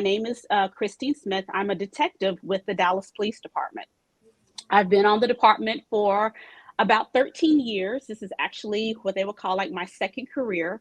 my name is Christine Smith. I'm a detective with the Dallas Police Department. I've been on the department for about 13 years. This is actually what they would call like my second career.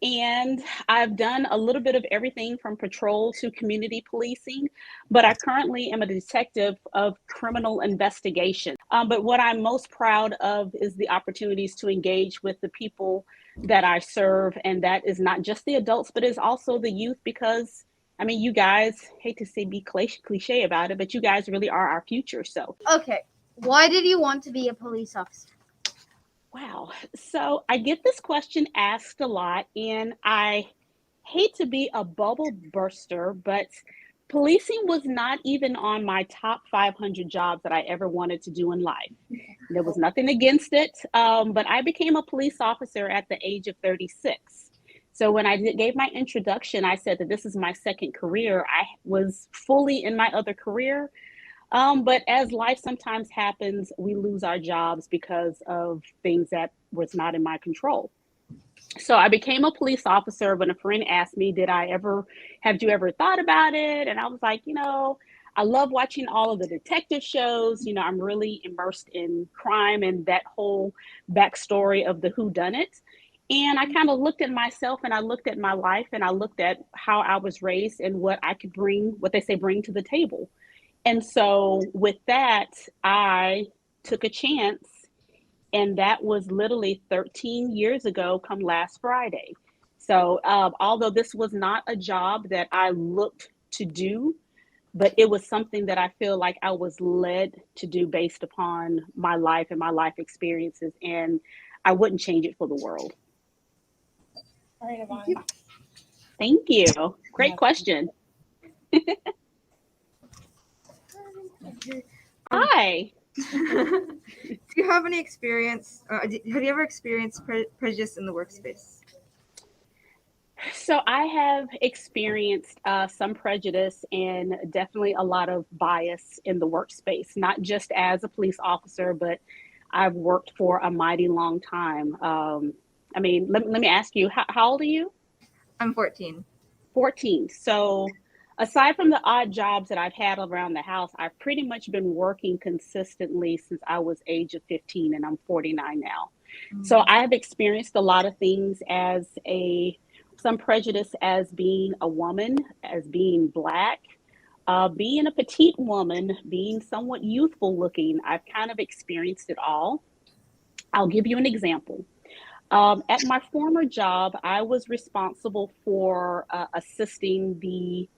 And I've done a little bit of everything from patrol to community policing, but I currently am a detective of criminal investigation. But what I'm most proud of is the opportunities to engage with the people that I serve. And that is not just the adults, but is also the youth, because I mean, you guys, hate to say be cliche about it, but you guys really are our future. So, Okay, why did you want to be a police officer? wow. So I get this question asked a lot, and I hate to be a bubble burster, but policing was not even on my top 500 jobs that I ever wanted to do in life. There was nothing against it, but I became a police officer at the age of 36. So when I gave my introduction, I said that this is my second career. I was fully in my other career. But as life sometimes happens, we lose our jobs because of things that was not in my control. So I became a police officer when a friend asked me, have you ever thought about it? And I was like, I love watching all of the detective shows. I'm really immersed in crime and that whole backstory of the whodunit. And I kind of looked at myself, and I looked at my life, and I looked at how I was raised and what I could bring, what they say, bring to the table. And so with that, I took a chance, and that was literally 13 years ago come last Friday. So although this was not a job that I looked to do, but it was something that I feel like I was led to do based upon my life and my life experiences, and I wouldn't change it for the world. All right, Yvonne. Thank you. Great question. Hi. Do you have any experience? Have you ever experienced prejudice in the workspace? So I have experienced some prejudice and definitely a lot of bias in the workspace, not just as a police officer, but I've worked for a mighty long time. Let me ask you, how old are you? I'm 14. 14. So aside from the odd jobs that I've had around the house, I've pretty much been working consistently since I was age of 15, and I'm 49 now. So I have experienced a lot of things some prejudice as being a woman, as being Black, being a petite woman, being somewhat youthful looking. I've kind of experienced it all. I'll give you an example. At my former job, I was responsible for assisting the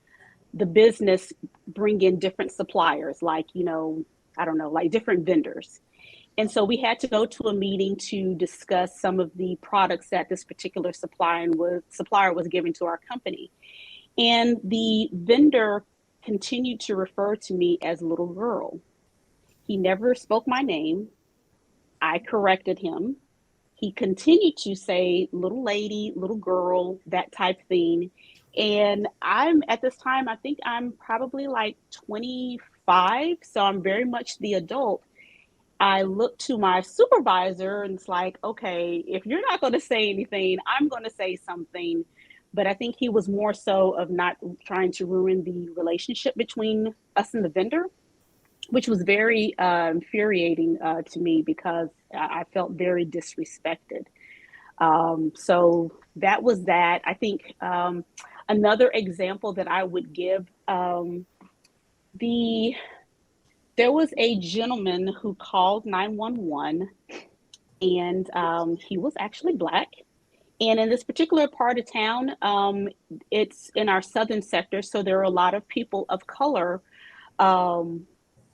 business bring in different suppliers, like, I don't know, like different vendors. And so we had to go to a meeting to discuss some of the products that this particular supplier was giving to our company. And the vendor continued to refer to me as little girl. He never spoke my name. I corrected him. He continued to say little lady, little girl, that type thing. And I'm at this time, I think I'm probably like 25. So I'm very much the adult. I looked to my supervisor, and it's like, okay, if you're not going to say anything, I'm going to say something. But I think he was more so of not trying to ruin the relationship between us and the vendor, which was very infuriating to me, because I felt very disrespected. So that was that. I think another example that I would give, the there was a gentleman who called 911, and he was actually Black. And in this particular part of town, it's in our southern sector, so there are a lot of people of color. Um,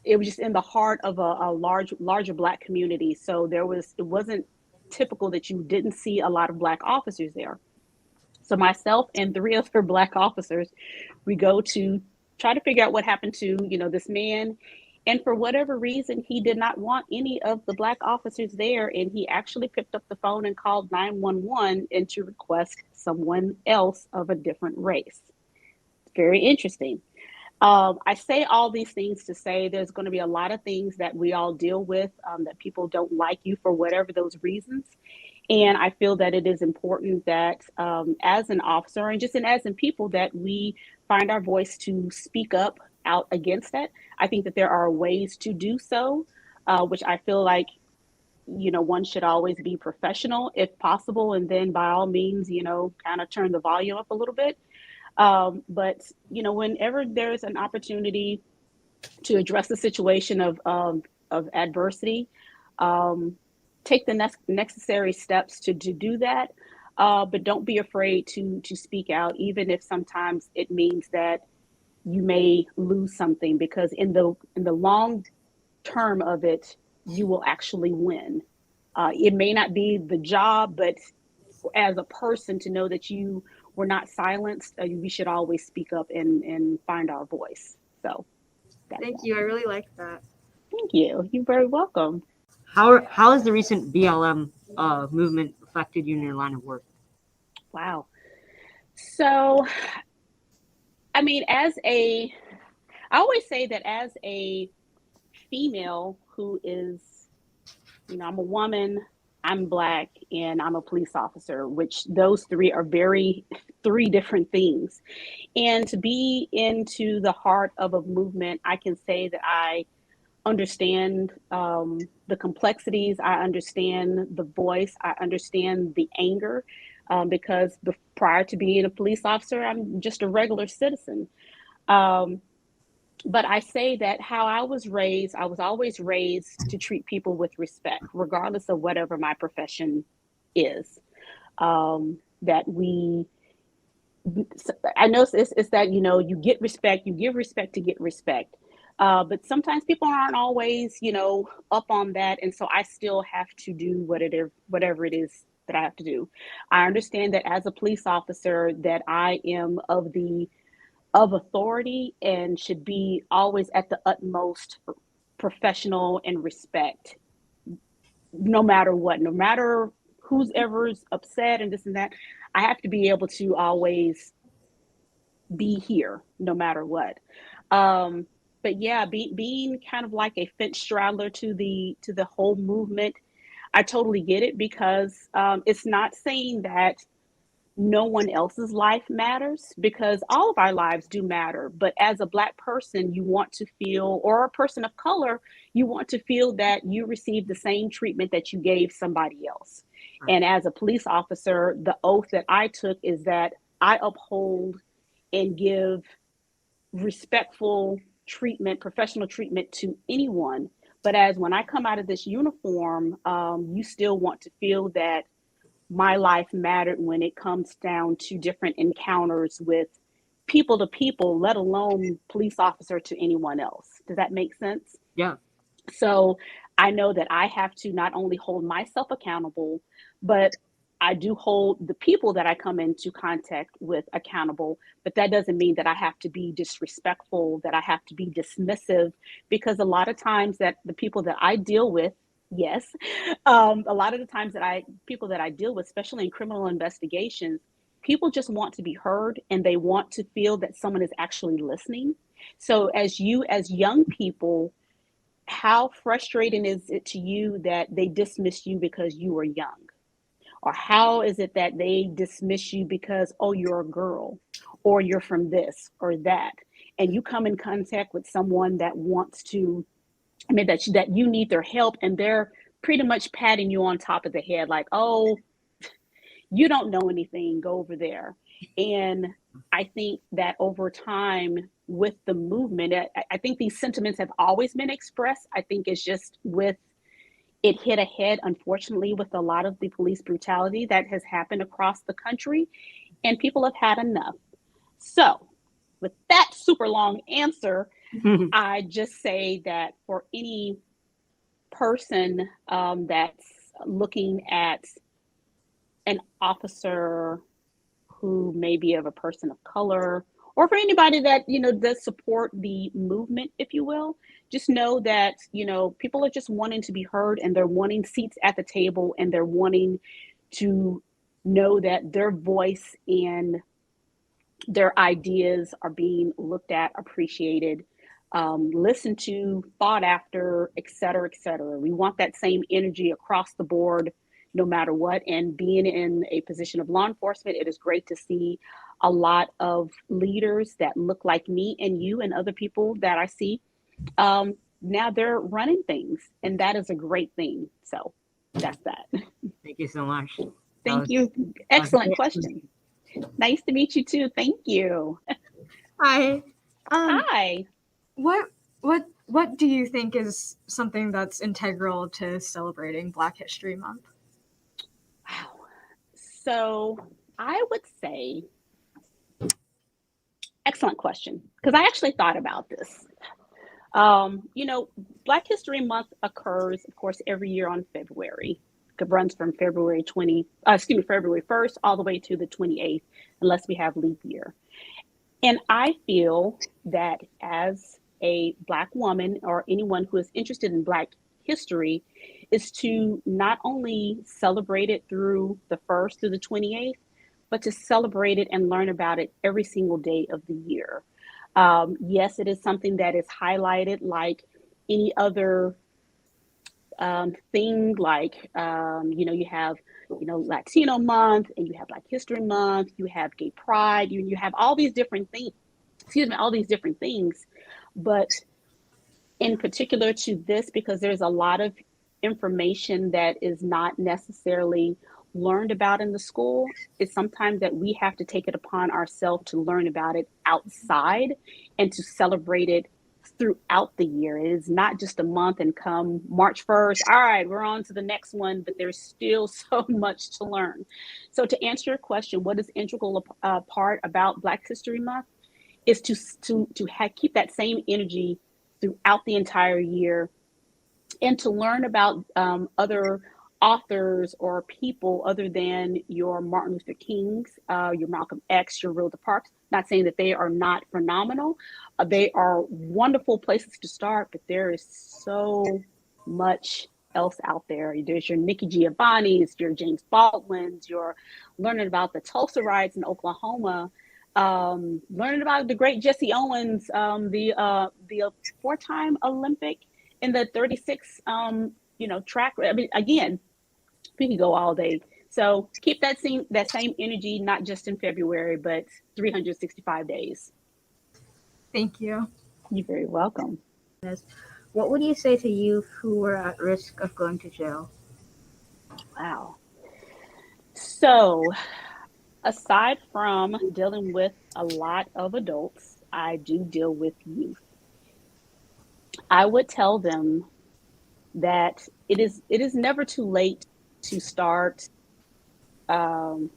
it was just in the heart of a larger Black community. So it wasn't typical that you didn't see a lot of Black officers there. So myself and three other Black officers, we go to try to figure out what happened to, this man. And for whatever reason, he did not want any of the Black officers there. And he actually picked up the phone and called 911 and to request someone else of a different race. It's very interesting. I say all these things to say there's going to be a lot of things that we all deal with, that people don't like you for whatever those reasons. And I feel that it is important that as an officer, and as in people, that we find our voice to speak up out against that. I think that there are ways to do so, which I feel like, one should always be professional if possible, and then by all means, kind of turn the volume up a little bit. But whenever there's an opportunity to address the situation of adversity, um, take the necessary steps to do that. But don't be afraid to speak out, even if sometimes it means that you may lose something, because in the long term of it, you will actually win. It may not be the job, but as a person, to know that you were not silenced, we should always speak up and find our voice. So that's Thank that. you. I really like that. Thank you. You're very welcome. How has the recent BLM movement affected you in your line of work? Wow. So, I mean, I always say that as a female who is, I'm a woman, I'm Black, and I'm a police officer, which those three are three different things. And to be into the heart of a movement, I can say that I understand the complexities. I understand the voice. I understand the anger, because prior to being a police officer, I'm just a regular citizen. Um, but I say that how I was always raised to treat people with respect, regardless of whatever my profession is. That I know it's that, you get respect, you give respect to get respect. But sometimes people aren't always, up on that. And so I still have to do whatever it is that I have to do. I understand that as a police officer, that I am of authority and should be always at the utmost professional and respect, no matter what, no matter who's ever's upset and this and that. I have to be able to always be here no matter what. Um, but yeah, being kind of like a fence straddler to the whole movement, I totally get it, because it's not saying that no one else's life matters, because all of our lives do matter. But as a Black person, you want to feel, or a person of color, you want to feel that you receive the same treatment that you gave somebody else. Right. And as a police officer, the oath that I took is that I uphold and give respectful treatment, professional treatment to anyone. But as when I come out of this uniform, you still want to feel that my life mattered when it comes down to different encounters with people to people, let alone police officer to anyone else. Does that make sense? Yeah. So I know that I have to not only hold myself accountable, but I do hold the people that I come into contact with accountable. But that doesn't mean that I have to be disrespectful, that I have to be dismissive, because a lot of times that the people that I deal with, yes, a lot of the times people that I deal with, especially in criminal investigations, people just want to be heard, and they want to feel that someone is actually listening. So as young people, how frustrating is it to you that they dismiss you because you are young? Or how is it that they dismiss you because, oh, you're a girl, or you're from this or that? And you come in contact with someone that wants to, I mean, that you need their help, and they're pretty much patting you on top of the head, like, oh, you don't know anything, go over there. And I think that over time with the movement, I think these sentiments have always been expressed. I think it's just with it hit ahead, unfortunately, with a lot of the police brutality that has happened across the country, and people have had enough. So, with that super long answer, I just say that for any person that's looking at an officer who may be of a person of color, or for anybody that does support the movement, if you will, just know that people are just wanting to be heard, and they're wanting seats at the table, and they're wanting to know that their voice and their ideas are being looked at, appreciated, listened to, thought after, et cetera, et cetera. We want that same energy across the board, no matter what. And being in a position of law enforcement, it is great to see a lot of leaders that look like me and you and other people that I see. Now they're running things, and that is a great thing. So that's that. Thank you so much. Thank you. That was Excellent great. question. Nice to meet you too. Thank you. Hi. Hi. What do you think is something that's integral to celebrating Black History Month? Wow. So I would say, excellent question, because I actually thought about this. You know, Black History Month occurs, of course, every year on February. It runs from February 1st all the way to the 28th, unless we have leap year. And I feel that as a Black woman or anyone who is interested in Black history is to not only celebrate it through the 1st through the 28th, but to celebrate it and learn about it every single day of the year. Yes, it is something that is highlighted like any other thing, like, you have, Latino month, and you have Black History Month, you have Gay Pride, you have all these different things, all these different things. But in particular to this, because there's a lot of information that is not necessarily learned about in the school, it's sometimes that we have to take it upon ourselves to learn about it outside and to celebrate it throughout the year. It is not just a month and come March 1st, all right, we're on to the next one, but there's still so much to learn. So to answer your question, what is integral part about Black History Month is to keep that same energy throughout the entire year, and to learn about other authors or people other than your Martin Luther Kings, your Malcolm X, your Rosa Parks. Not saying that they are not phenomenal. They are wonderful places to start, but there is so much else out there. There's your Nikki Giovanni's, your James Baldwin's, you're learning about the Tulsa riots in Oklahoma, learning about the great Jesse Owens, the 4-time Olympic in the 36, track. I mean, again, we could go all day. So keep that same energy, not just in February, but 365 days. Thank you. You're very welcome. What would you say to youth who were at risk of going to jail? Wow. So aside from dealing with a lot of adults, I do deal with youth. I would tell them that it is never too late to start. Hang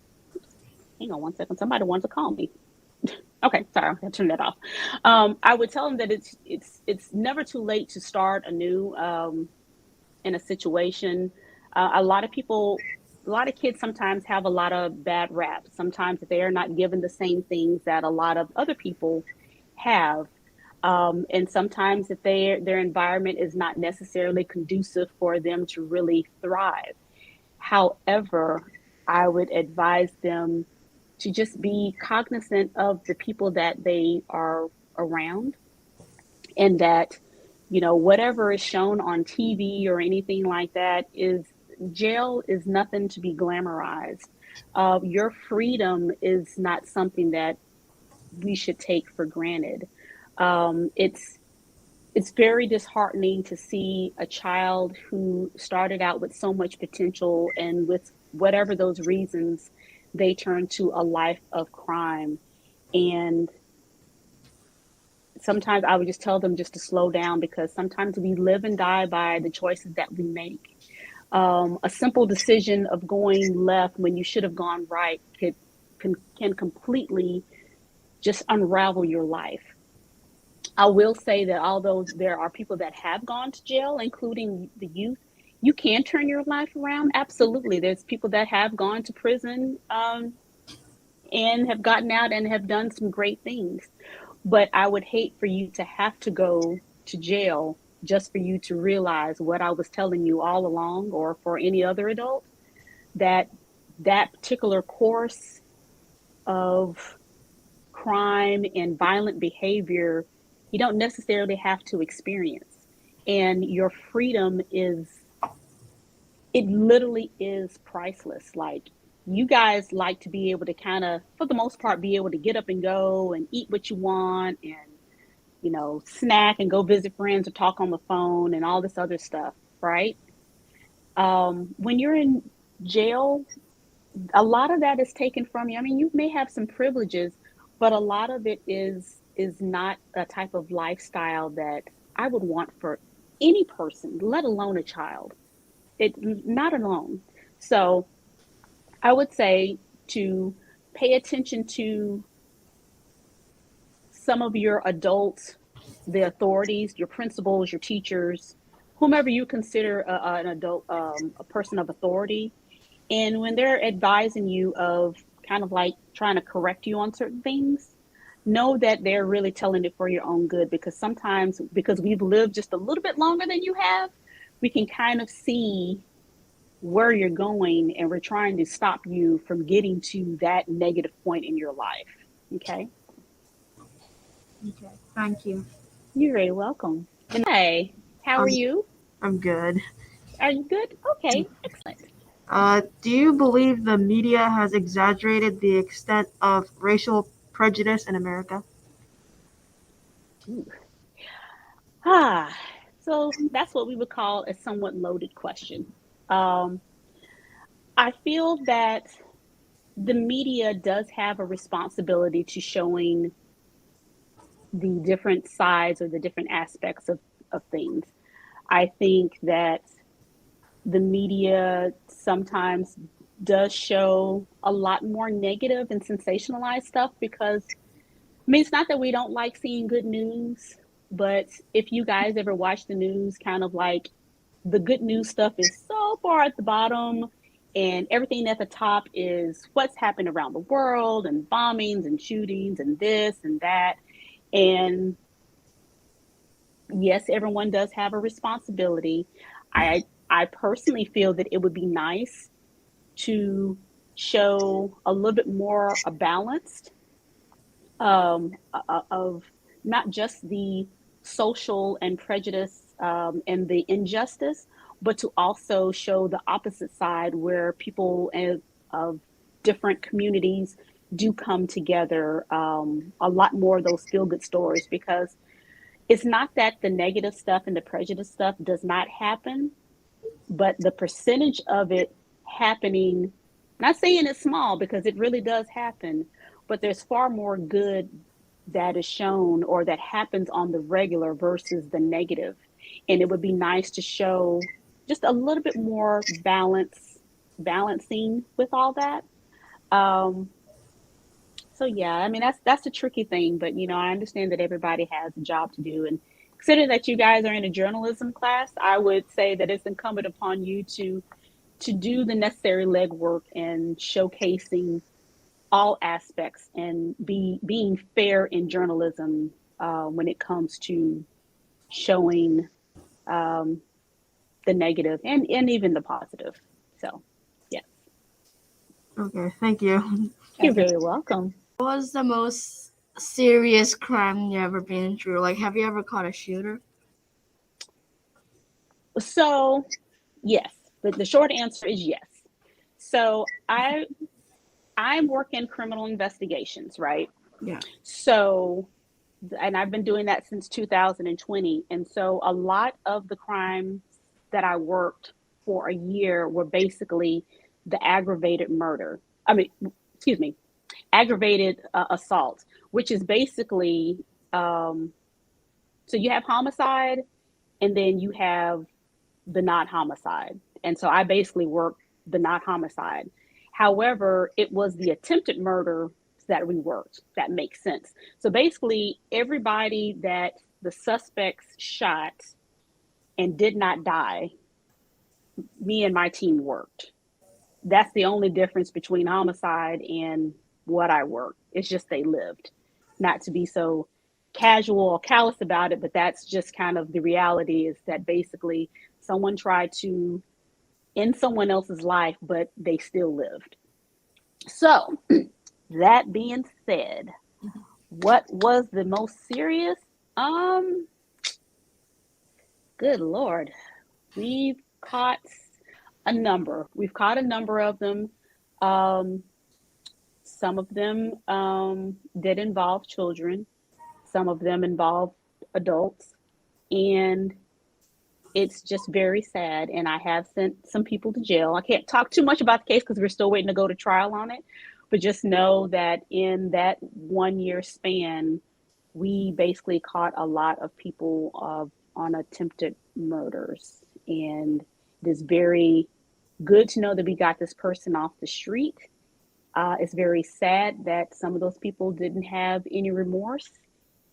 on one second. Somebody wants to call me. Okay, sorry, I turn that off. I would tell them that it's never too late to start anew in a situation. A lot of kids sometimes have a lot of bad rap. Sometimes they are not given the same things that a lot of other people have. And sometimes if their environment is not necessarily conducive for them to really thrive. However, I would advise them to just be cognizant of the people that they are around, and that, whatever is shown on TV or anything like that jail is nothing to be glamorized. Your freedom is not something that we should take for granted. It's very disheartening to see a child who started out with so much potential, and with whatever those reasons, they turn to a life of crime. And sometimes I would just tell them just to slow down, because sometimes we live and die by the choices that we make. A simple decision of going left when you should have gone right can completely just unravel your life. I will say that although there are people that have gone to jail, including the youth, you can turn your life around. Absolutely. There's people that have gone to prison and have gotten out and have done some great things. But I would hate for you to have to go to jail just for you to realize what I was telling you all along, or for any other adult, that particular course of crime and violent behavior, you don't necessarily have to experience. And your freedom is it literally is priceless. Like, you guys like to be able to kind of, for the most part, be able to get up and go and eat what you want and, snack and go visit friends or talk on the phone and all this other stuff, right? When you're in jail, a lot of that is taken from you. I mean, you may have some privileges, but a lot of it is not a type of lifestyle that I would want for any person, let alone a child. It not alone. So I would say to pay attention to some of your adults, the authorities, your principals, your teachers, whomever you consider an adult, a person of authority. And when they're advising you of kind of like trying to correct you on certain things, know that they're really telling it for your own good, because sometimes, because we've lived just a little bit longer than you have, we can kind of see where you're going, and we're trying to stop you from getting to that negative point in your life. Okay? Okay, thank you. You're very welcome. And hey, how are you? I'm good. Are you good? Okay, excellent. Do you believe the media has exaggerated the extent of racial prejudice in America? Ooh. Ah, so that's what we would call a somewhat loaded question. Um, I feel that the media does have a responsibility to showing the different sides or the different aspects of things. I think that the media sometimes does show a lot more negative and sensationalized stuff because, I mean, it's not that we don't like seeing good news, but if you guys ever watch the news, kind of like the good news stuff is so far at the bottom, and everything at the top is what's happened around the world and bombings and shootings and this and that. And yes, everyone does have a responsibility. I personally feel that it would be nice to show a little bit more a balanced of not just the social and prejudice and the injustice, but to also show the opposite side where people of different communities do come together. A lot more of those feel good stories, because it's not that the negative stuff and the prejudice stuff does not happen, but the percentage of it happening, not saying it's small because it really does happen, but there's far more good that is shown or that happens on the regular versus the negative. And it would be nice to show just a little bit more balancing with all that. Um, so yeah, I mean, that's a tricky thing, but I understand that everybody has a job to do. And considering that you guys are in a journalism class, I would say that it's incumbent upon you to do the necessary legwork and showcasing all aspects and being fair in journalism when it comes to showing um, the negative and even the positive. So, yes, Okay, thank you. you're very welcome. What was the most serious crime you ever been through? Like, have you ever caught a shooter? So, yes, the short answer is yes. So I work in criminal investigations, right? Yeah. So, and I've been doing that since 2020. And so a lot of the crimes that I worked for a year were basically the aggravated murder. I mean, excuse me, aggravated assault, which is basically, so you have homicide and then you have the not homicide. And so I basically worked the not homicide. However, it was the attempted murder that we worked. That makes sense. So basically, everybody that the suspects shot and did not die, me and my team worked. That's the only difference between homicide and what I worked. It's just they lived. Not to be so casual or callous about it, but that's just kind of the reality, is that basically someone tried to end someone else's life, but they still lived. So, that being said, what was the most serious? Good Lord. We've caught A number. We've caught a number of them. Um, some of them did involve children. Some of them involve adults. And it's just very sad. And I have sent some people to jail. I can't talk too much about the case because we're still waiting to go to trial on it. But just know that in that 1 year span, we basically caught a lot of people on attempted murders. And it is very good to know that we got this person off the street. It's very sad that some of those people didn't have any remorse.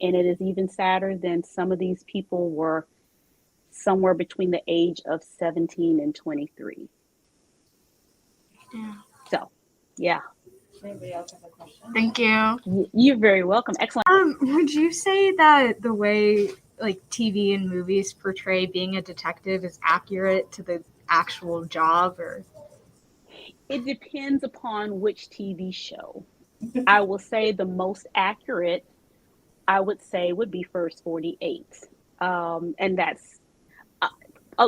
And it is even sadder than some of these people were somewhere between the age of 17 and 23. Yeah. So, yeah. Anybody else have a question? Thank you. You're very welcome. Excellent. Would you say that the way like TV and movies portray being a detective is accurate to the actual job, or? It depends upon which TV show. I will say the most accurate, I would say, would be First 48. And that's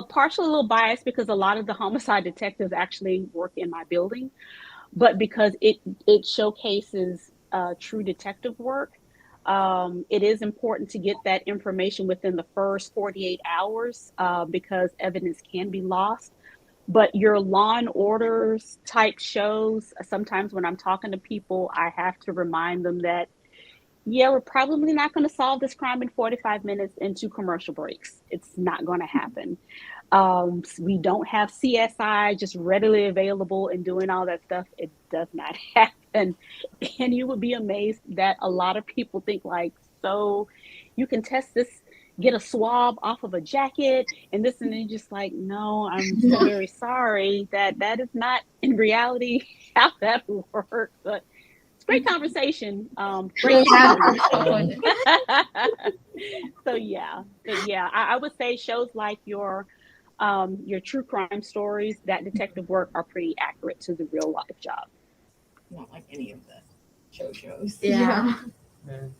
partially a little biased because a lot of the homicide detectives actually work in my building, but because it showcases true detective work. It is important to get that information within the first 48 hours because evidence can be lost. But your Law and Orders type shows, sometimes when I'm talking to people, I have to remind them that, yeah, we're probably not going to solve this crime in 45 minutes and 2 commercial breaks. It's not going to happen. We don't have CSI just readily available and doing all that stuff. It does not happen. And you would be amazed that a lot of people think like, so you can test this, get a swab off of a jacket and this, and then just like, no, I'm so very sorry that is not in reality how that works. But it's great conversation. Great conversation. So yeah, I would say shows like your true crime stories, that detective work are pretty accurate to the real life job. Not like any of the shows. Yeah.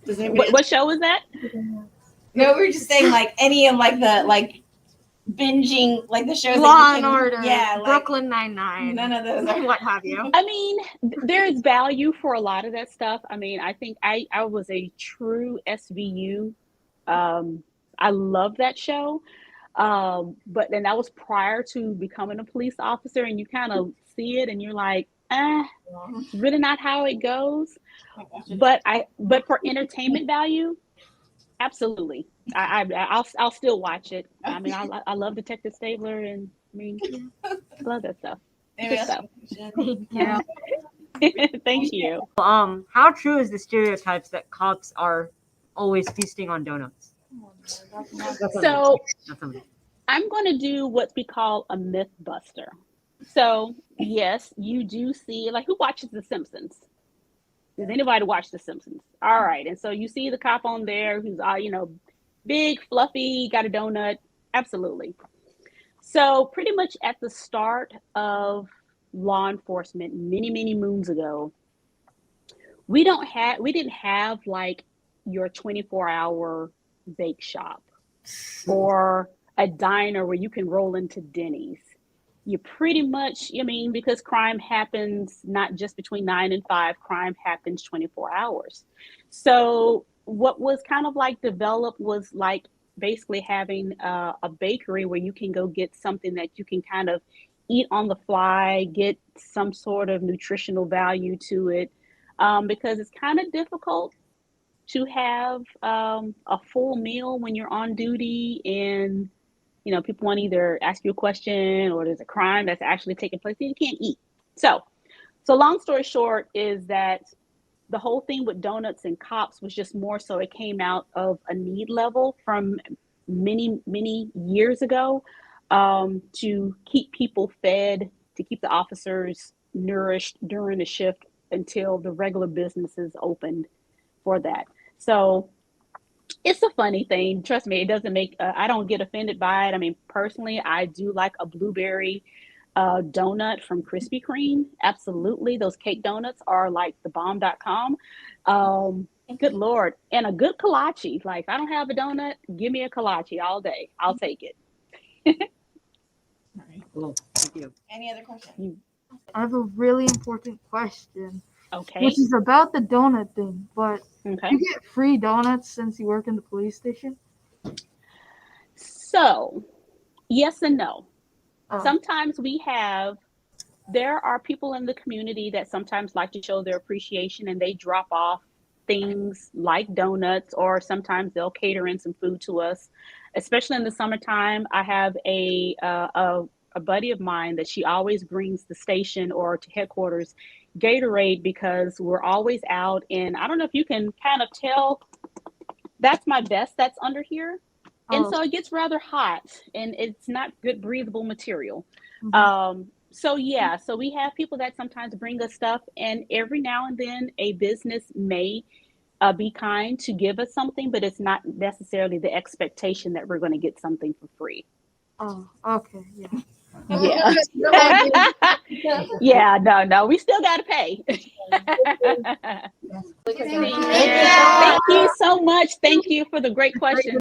Does anybody What show is that? No, we were just saying like any of like the like binging like the shows Law that and you can, Order, yeah, like, Brooklyn Nine-Nine, none of those are. what have you. I mean, there is value for a lot of that stuff. I mean, I think I was a true SVU. I love that show. But then that was prior to becoming a police officer, and you kind of see it and you're like, it's really not how it goes. But for entertainment value, absolutely. I'll still watch it. I mean, I love Detective Stabler, and I mean, I love that stuff. Anybody Good else have a question? Yeah. Thank you. How true is the stereotypes that cops are always feasting on donuts? So That's something. I'm going to do what we call a myth buster. So yes, you do see, like, who watches The Simpsons? Does anybody watch The Simpsons? All right. And so you see the cop on there who's, big, fluffy, got a donut. Absolutely. So pretty much at the start of law enforcement, many, many moons ago, we didn't have like your 24-hour bake shop or a diner where you can roll into Denny's. You pretty much, because crime happens not just between 9 and 5, crime happens 24 hours. So what was kind of like developed was like basically having a bakery where you can go get something that you can kind of eat on the fly, get some sort of nutritional value to it, because it's kind of difficult to have a full meal when you're on duty and people want to either ask you a question or there's a crime that's actually taking place and you can't eat. So long story short is that the whole thing with donuts and cops was just more so it came out of a need level from many, many years ago, to keep people fed, to keep the officers nourished during the shift until the regular businesses opened for that. So it's a funny thing. Trust me, it doesn't make, I don't get offended by it. I mean, personally, I do like a blueberry donut from Krispy Kreme. Absolutely. Those cake donuts are like the bomb.com. Good Lord. And a good kolache. Like, if I don't have a donut, give me a kolache all day. I'll take it. All right. Cool. you. Any other questions? I have a really important question, Okay. which is about the donut thing. But Okay. you get free donuts since you work in the police station? So, yes and no. Oh. Sometimes there are people in the community that sometimes like to show their appreciation and they drop off things like donuts, or sometimes they'll cater in some food to us, especially in the summertime. I have a buddy of mine that she always brings the station or to headquarters Gatorade, because we're always out. And I don't know if you can kind of tell, that's my vest that's under here. And Oh. so it gets rather hot and it's not good breathable material. Mhm. So yeah, so we have people that sometimes bring us stuff, and every now and then a business may be kind to give us something, but it's not necessarily the expectation that we're going to get something for free. Oh, okay, yeah. Yeah. Yeah, no, we still got to pay. Thank you. Thank you so much. Thank you for the great question.